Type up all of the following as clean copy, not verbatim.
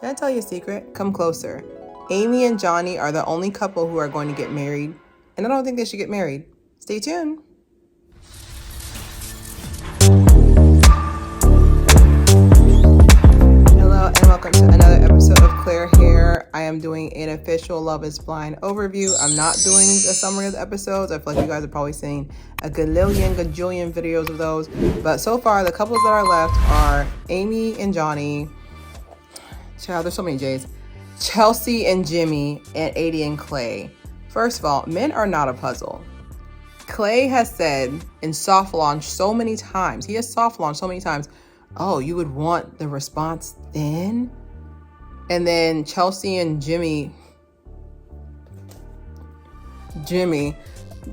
Did I tell you a secret? Come closer. Amy and Johnny are the only couple who are going to get married, and I don't think they should get married. Stay tuned. Hello and welcome to another episode of Haire. I am doing an official Love is Blind overview. I'm not doing a summary of the episodes. I feel like you guys are probably seeing a gajillion videos of those. But so far, the couples that are left are Amy and Johnny. Child, there's so many J's. Chelsea and Jimmy, and Adie and Clay. First of all, men are not a puzzle. Clay has said in soft launch so many times, oh, you would want the response then? And then Chelsea and Jimmy,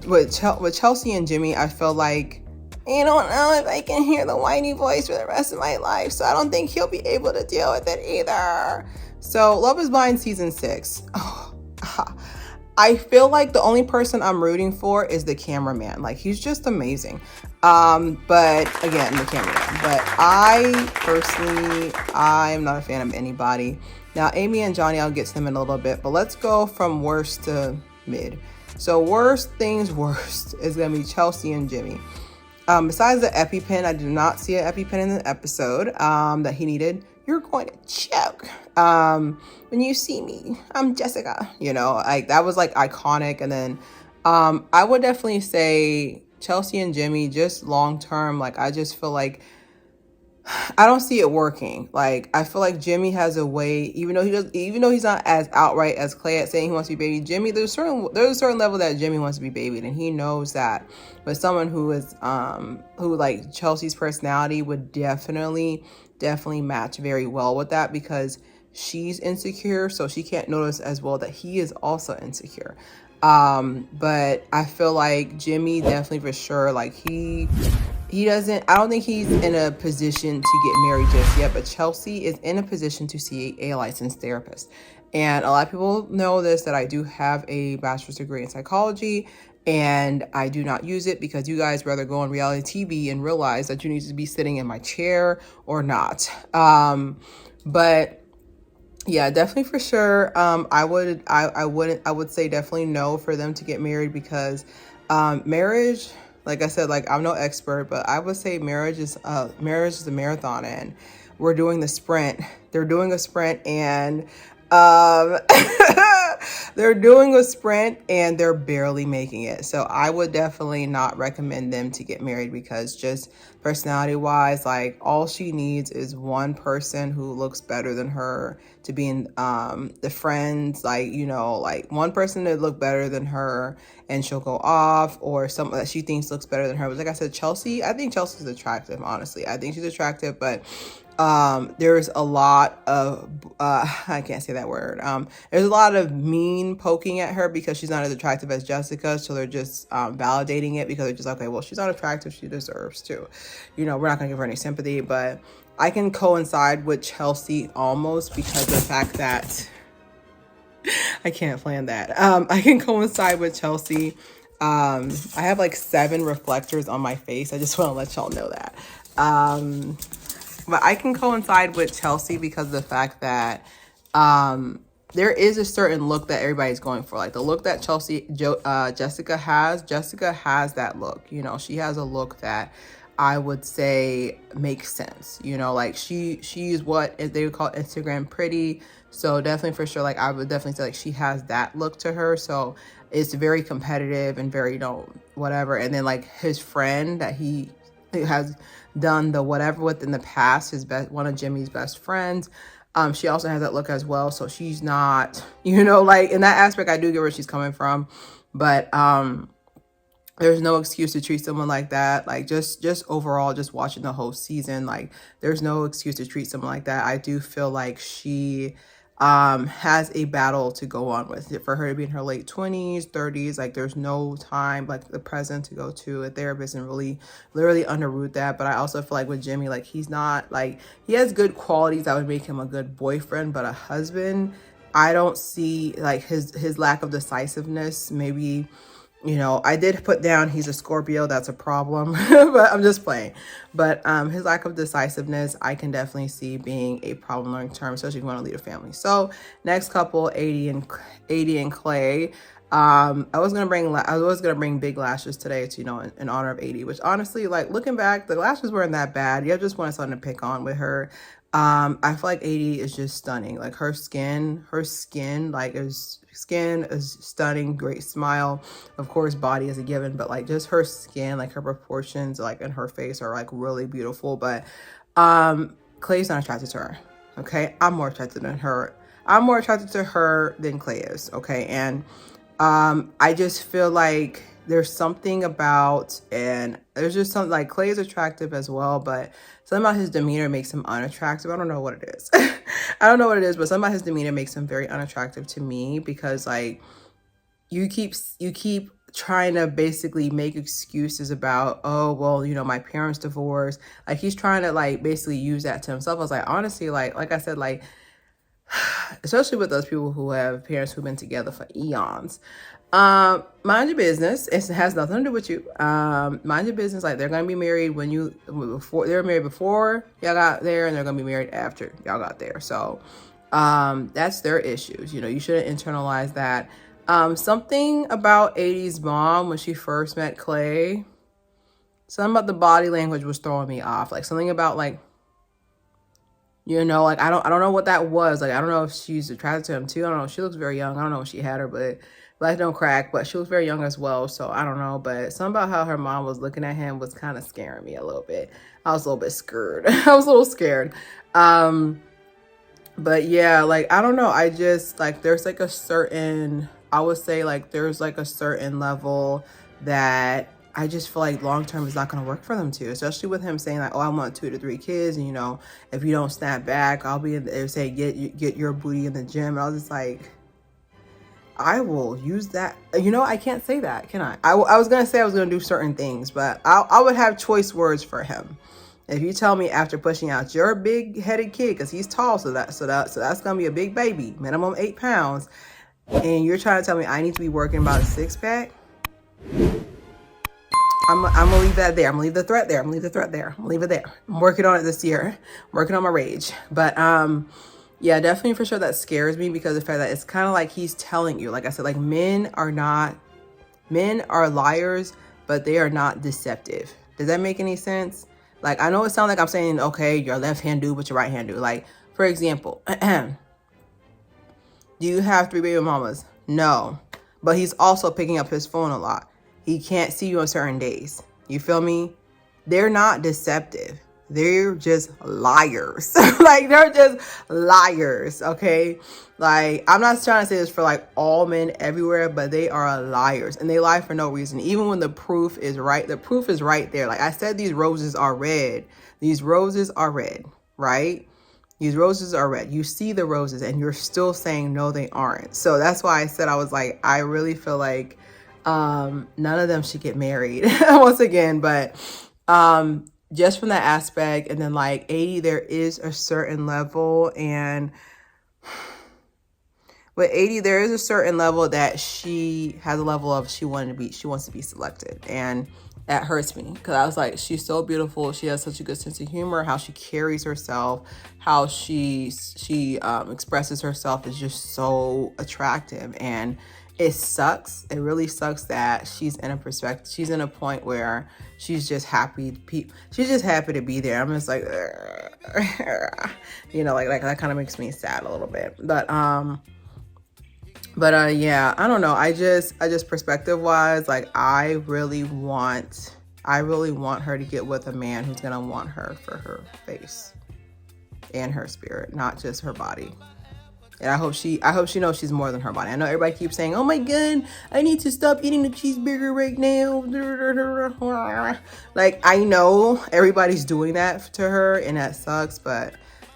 with Chelsea and Jimmy, I feel like, I don't know if I can hear the whiny voice for the rest of my life, so I don't think he'll be able to deal with it either. So Love is Blind season 6. Oh, I feel like the only person I'm rooting for is the cameraman. Like, he's just amazing. But again, the cameraman. But I'm not a fan of anybody. Now, Amy and Johnny, I'll get to them in a little bit, but let's go from worst to mid. So worst things worst is gonna be Chelsea and Jimmy. Besides the EpiPen, I did not see an EpiPen in the episode that he needed. You're going to choke when you see me. I'm Jessica. You know, like that was like iconic. And then I would definitely say Chelsea and Jimmy, just long term. Like I just feel like I don't see it working. Like I feel like Jimmy has a way, even though he's not as outright as Clay at saying he wants to be baby. Jimmy, there's a certain level that Jimmy wants to be babied, and he knows that. But someone who is who like Chelsea's personality would definitely match very well with that, because she's insecure, so she can't notice as well that he is also insecure. But I feel like Jimmy definitely for sure, like he doesn't, I don't think he's in a position to get married just yet, but Chelsea is in a position to see a licensed therapist. And a lot of people know this, that I do have a bachelor's degree in psychology, and I do not use it because you guys rather go on reality TV and realize that you need to be sitting in my chair or not. But yeah, definitely for sure. I would say definitely no for them to get married, because marriage, like I said, like I'm no expert, but I would say marriage is a marathon, and we're doing the sprint. They're doing a sprint, and they're barely making it. So I would definitely not recommend them to get married, because just personality wise, like all she needs is one person who looks better than her to be in the friends, like, you know, like one person to look better than her and she'll go off, or someone that she thinks looks better than her. But like I said, Chelsea, I think Chelsea's attractive, honestly. I think she's attractive, but there's a lot of I can't say that word. There's a lot of mean poking at her because she's not as attractive as Jessica, so they're just validating it, because they're just okay, well, she's not attractive, she deserves to, you know, we're not gonna give her any sympathy. But I can coincide with Chelsea almost, because of the fact that I can't plan that. I can coincide with Chelsea. I have like 7 reflectors on my face. I just want to let y'all know that. But I can coincide with Chelsea because of the fact that there is a certain look that everybody's going for. Like the look that Jessica has that look. You know, she has a look that I would say makes sense. You know, like she's what they would call Instagram pretty. So definitely for sure, like I would definitely say like she has that look to her. So it's very competitive and very, you know, whatever. And then like his friend that he has done the whatever with in the past, one of Jimmy's best friends. She also has that look as well. So she's not, you know, like in that aspect, I do get where she's coming from, but there's no excuse to treat someone like that. Like just overall, just watching the whole season, like there's no excuse to treat someone like that. I do feel like she has a battle to go on with it. For her to be in her late 20s, 30s, like there's no time like the present to go to a therapist and really literally underroot that. But I also feel like with Jimmy, like he's not, like he has good qualities that would make him a good boyfriend, but a husband, I don't see. Like his lack of decisiveness maybe You know, I did put down he's a Scorpio. That's a problem, but I'm just playing. But his lack of decisiveness, I can definitely see being a problem long term, especially if you want to lead a family. So next couple, 80 and Clay. I was gonna bring big lashes today to, you know, in honor of 80, which honestly, like looking back, the lashes weren't that bad. You just wanted something to pick on with her. I feel like 80 is just stunning. Like her skin, like skin is stunning, great smile. Of course, body is a given, but like just her skin, like her proportions, like in her face are like really beautiful. But Clay's not attracted to her. Okay, I'm more attracted than her. I'm more attracted to her than Clay is. Okay, and I just feel like there's something about, and there's just something like Clay is attractive as well, but something about his demeanor makes him unattractive. I don't know what it is. I don't know what it is, but something about his demeanor makes him very unattractive to me, because like you keep trying to basically make excuses about, oh, well, you know, my parents divorced. Like he's trying to like basically use that to himself. I was like, honestly, like I said, like, especially with those people who have parents who've been together for eons. Mind your business. It has nothing to do with you. Mind your business. Like they're gonna be married they're married before y'all got there, and they're gonna be married after y'all got there. So, that's their issues. You know, you shouldn't internalize that. Something about 80's mom when she first met Clay. Something about the body language was throwing me off. Like something about like, you know, like I don't know what that was. Like I don't know if she's attracted to him too. I don't know. She looks very young. I don't know if she had her, but black don't crack. But she was very young as well. So I don't know. But something about how her mom was looking at him was kind of scaring me a little bit. I was a little bit scared. I was a little scared. But yeah, like I don't know. I just like there's like a certain, I would say like there's like a certain level that I just feel like long term is not going to work for them too, especially with him saying like, oh, I want 2 to 3 kids, and you know, if you don't snap back, I'll be in there, say get your booty in the gym. And I was just like, I will use that. You know, I can't say that, can I? I was gonna say I was gonna do certain things, but I would have choice words for him. If you tell me after pushing out your big headed kid, because he's tall, so that's gonna be a big baby, minimum 8 pounds, and you're trying to tell me I need to be working about a 6-pack. I'm gonna leave that there. I'm gonna leave the threat there. I'm gonna leave the threat there. I'm gonna leave it there. I'm working on it this year. I'm working on my rage. But yeah, definitely for sure that scares me, because of the fact that it's kind of like he's telling you, like I said, like men are liars, but they are not deceptive. Does that make any sense? Like I know it sounds like I'm saying, okay, your left hand do what your right hand do. Like for example, do you have 3 baby mamas? No, but he's also picking up his phone a lot. He can't see you on certain days. You feel me? They're not deceptive. They're just liars. Like they're just liars. Okay. Like I'm not trying to say this for like all men everywhere, but they are liars, and they lie for no reason. Even when the proof is right, the proof is right there. Like I said, these roses are red. These roses are red, right? These roses are red. You see the roses and you're still saying no, they aren't. So that's why I said, I was like, I really feel like none of them should get married once again, but just from that aspect. And then like 80, there is a certain level, and with 80 there is a certain level that she has a level of she wants to be selected, and that hurts me, because I was like, she's so beautiful, she has such a good sense of humor, how she carries herself, how she expresses herself is just so attractive. And it sucks. It really sucks that she's in a point where she's just happy to be there. I'm just like, you know, like that kind of makes me sad a little bit. But yeah, I don't know. I just perspective wise, like I really want her to get with a man who's gonna want her for her face and her spirit, not just her body. And I hope she knows she's more than her body. I know everybody keeps saying, oh my God, I need to stop eating the cheeseburger right now. Like, I know everybody's doing that to her, and that sucks, but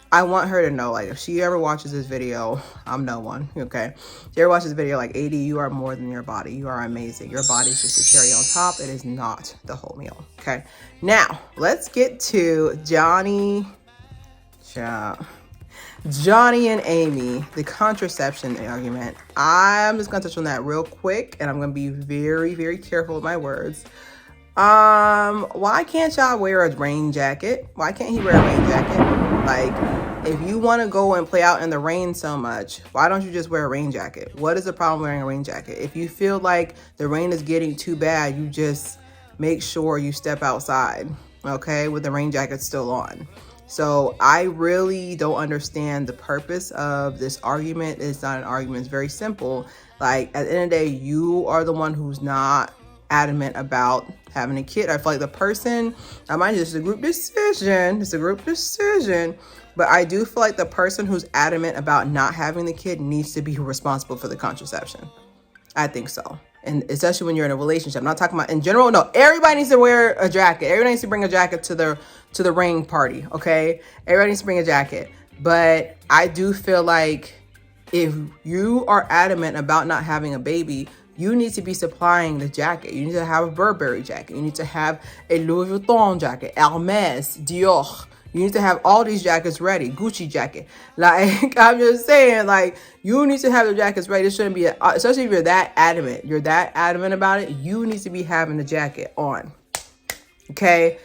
I want her to know, like, if she ever watches this video, I'm no one, okay? If she ever watches this video, like, 80, you are more than your body. You are amazing. Your body's just a cherry on top. It is not the whole meal, okay? Now, let's get to Johnny. Johnny and Amy, the contraception argument. I'm just gonna touch on that real quick, and I'm gonna be very, very careful with my words. Why can't y'all wear a rain jacket? Why can't he wear a rain jacket? Like, if you want to go and play out in the rain so much, why don't you just wear a rain jacket? What is the problem wearing a rain jacket? If you feel like the rain is getting too bad, you just make sure you step outside, okay, with the rain jacket still on. So I really don't understand the purpose of this argument. It's not an argument. It's very simple. Like, at the end of the day, you are the one who's not adamant about having a kid. I feel like the person, I mind you, it's a group decision. It's a group decision. But I do feel like the person who's adamant about not having the kid needs to be responsible for the contraception. I think so. And especially when you're in a relationship. I'm not talking about in general. No, everybody needs to wear a jacket. Everybody needs to bring a jacket to the ring party. Okay. Everybody needs to bring a jacket. But I do feel like if you are adamant about not having a baby, you need to be supplying the jacket. You need to have a Burberry jacket. You need to have a Louis Vuitton jacket, Hermes, Dior. You need to have all these jackets ready. Gucci jacket. Like, I'm just saying, like, you need to have the jackets ready. It shouldn't be, especially if you're that adamant. You're that adamant about it. You need to be having the jacket on. Okay?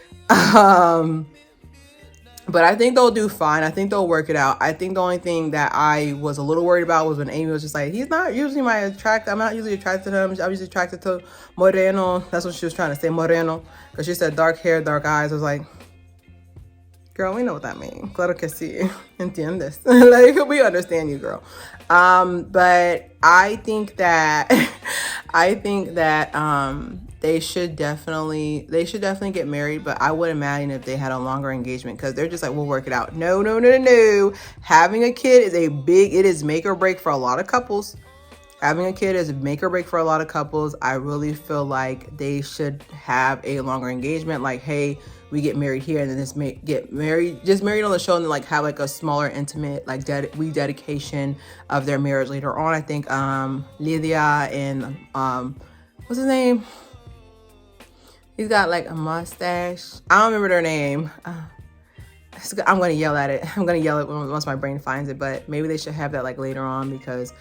But I think they'll do fine. I think they'll work it out. I think the only thing that I was a little worried about was when Amy was just like, he's not usually my attract. I'm not usually attracted to him. I'm usually attracted to Moreno. That's what she was trying to say, Moreno. Because she said dark hair, dark eyes. I was like, girl, we know what that means. Claro que sí. Entiendes. Like, we understand you, girl. But I think that they should definitely get married, but I would imagine if they had a longer engagement, because they're just like, we'll work it out. No. Having a kid is it is make or break for a lot of couples. Having a kid is make or break for a lot of couples. I really feel like they should have a longer engagement. Like, hey, we get married here, and then get married on the show, and then like have like a smaller, intimate, like rededication of their marriage later on. I think Lydia and what's his name? He's got like a mustache. I don't remember their name. I'm gonna yell at it. I'm gonna yell it once my brain finds it. But maybe they should have that like later on, because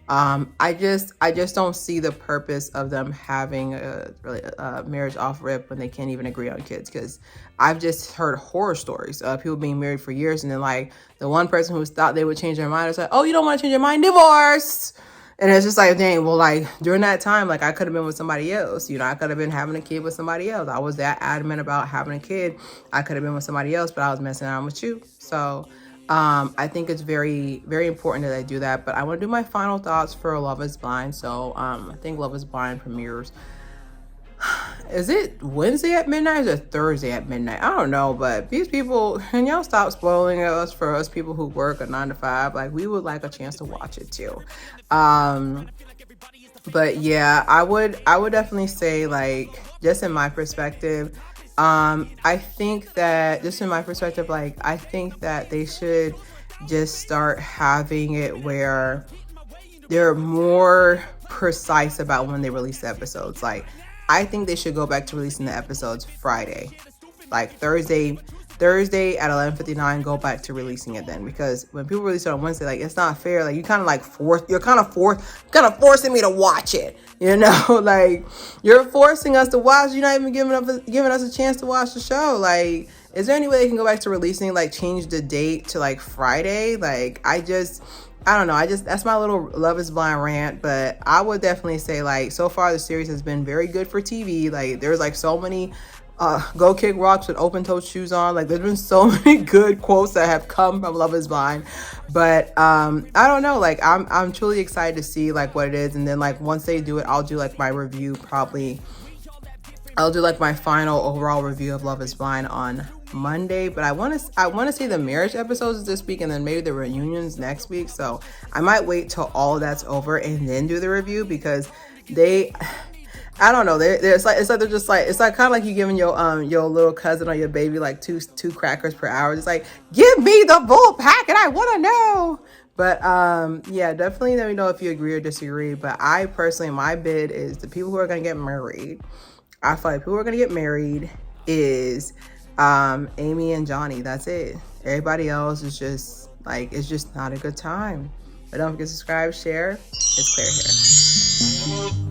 I just don't see the purpose of them having a marriage off rip when they can't even agree on kids. Because I've just heard horror stories of people being married for years, and then like the one person who thought they would change their mind is like, oh, you don't want to change your mind, divorce. And it's just like, dang, well, like during that time, like I could have been with somebody else. You know, I could have been having a kid with somebody else. I was that adamant about having a kid. I could have been with somebody else, but I was messing around with you. So I think it's very, very important that I do that. But I want to do my final thoughts for Love is Blind. So I think Love is Blind premieres. Is it Wednesday at midnight or is it Thursday at midnight? I don't know, but these people, can y'all stop spoiling us for us people who work a 9 to 5? Like, we would like a chance to watch it too. But yeah, I would definitely say, like, just in my perspective, I think that I think that they should just start having it where they're more precise about when they release the episodes. Like, I think they should go back to releasing the episodes Friday, like Thursday at 11:59. Go back to releasing it then, because when people release it on Wednesday, like, it's not fair. Like, you kind of like forcing me to watch it. You know, like, you're forcing us to watch. You're not even giving us a chance to watch the show. Like, is there any way they can go back to releasing, like, change the date to like Friday? Like, I don't know. That's my little Love is Blind rant. But I would definitely say, like, so far the series has been very good for TV. Like, there's like so many go kick rocks with open toe shoes on. Like, there's been so many good quotes that have come from Love is Blind. But I don't know. Like, I'm truly excited to see like what it is. And then like once they do it, I'll do like my review probably. I'll do like my final overall review of Love is Blind on Monday, but I want to see the marriage episodes this week, and then maybe the reunions next week. So I might wait till all that's over and then do the review, because I don't know, it's like it's like kind of like you giving your little cousin or your baby like two crackers per hour. It's like, give me the full packet, I want to know. But yeah, definitely let me know if you agree or disagree. But I personally, my bid is the people who are going to get married. I feel like people who are going to get married is Amy and Johnny. That's it. Everybody else is just Like, it's just not a good time. But don't forget to subscribe, share. It's Claire here.